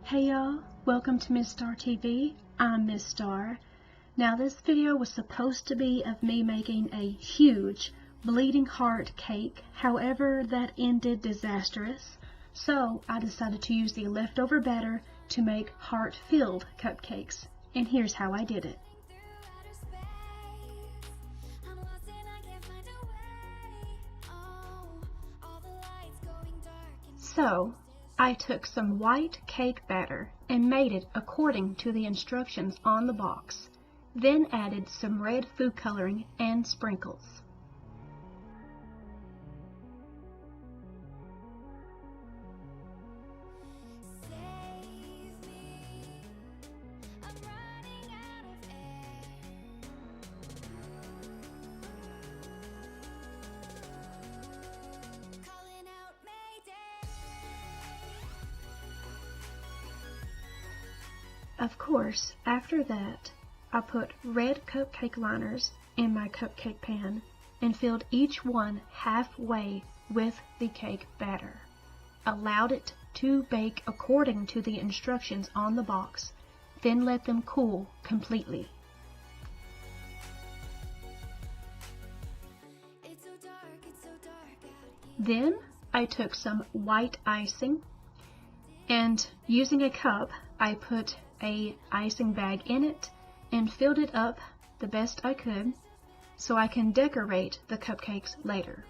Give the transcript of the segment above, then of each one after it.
Hey y'all, welcome to Miss Star TV. I'm Miss Star. Now this video was supposed to be of me making a huge bleeding heart cake, however that ended disastrous. So I decided to use the leftover batter to make heart-filled cupcakes. And here's how I did it. So I took some white cake batter and made it according to the instructions on the box, then added some red food coloring and sprinkles. Of course, after that, I put red cupcake liners in my cupcake pan and filled each one halfway with the cake batter. Allowed it to bake according to the instructions on the box, then let them cool completely. Then I took some white icing and using a cup, I put a icing bag in it and filled it up the best I could so I can decorate the cupcakes later.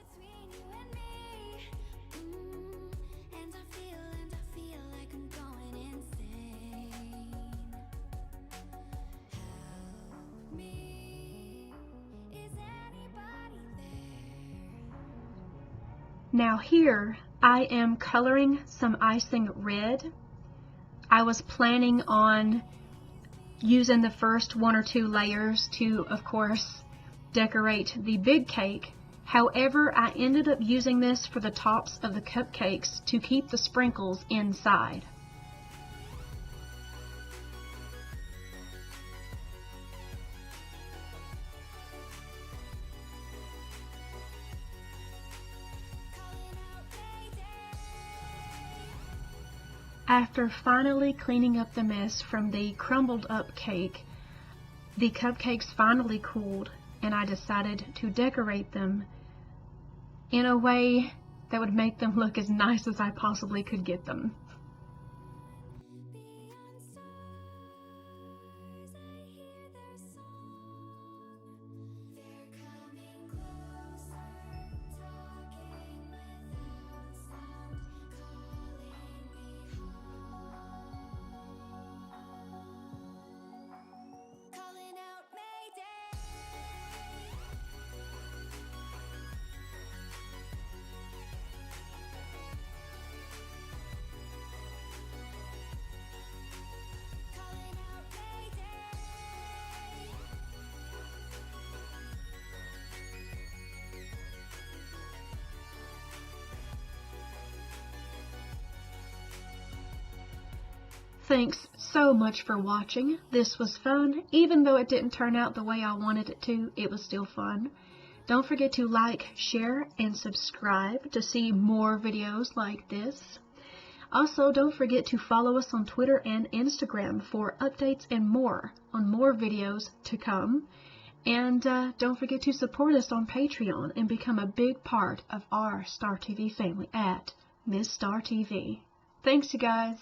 Now here I am coloring some icing red. I was planning on using the first 1 or 2 layers to, of course, decorate the big cake. However, I ended up using this for the tops of the cupcakes to keep the sprinkles inside. After finally cleaning up the mess from the crumbled up cake, the cupcakes finally cooled and I decided to decorate them in a way that would make them look as nice as I possibly could get them. Thanks so much for watching. This was fun. Even though it didn't turn out the way I wanted it to, it was still fun. Don't forget to like, share, and subscribe to see more videos like this. Also, don't forget to follow us on Twitter and Instagram for updates and more on more videos to come. And don't forget to support us on Patreon and become a big part of our Star TV family at Miss Star TV. Thanks, you guys.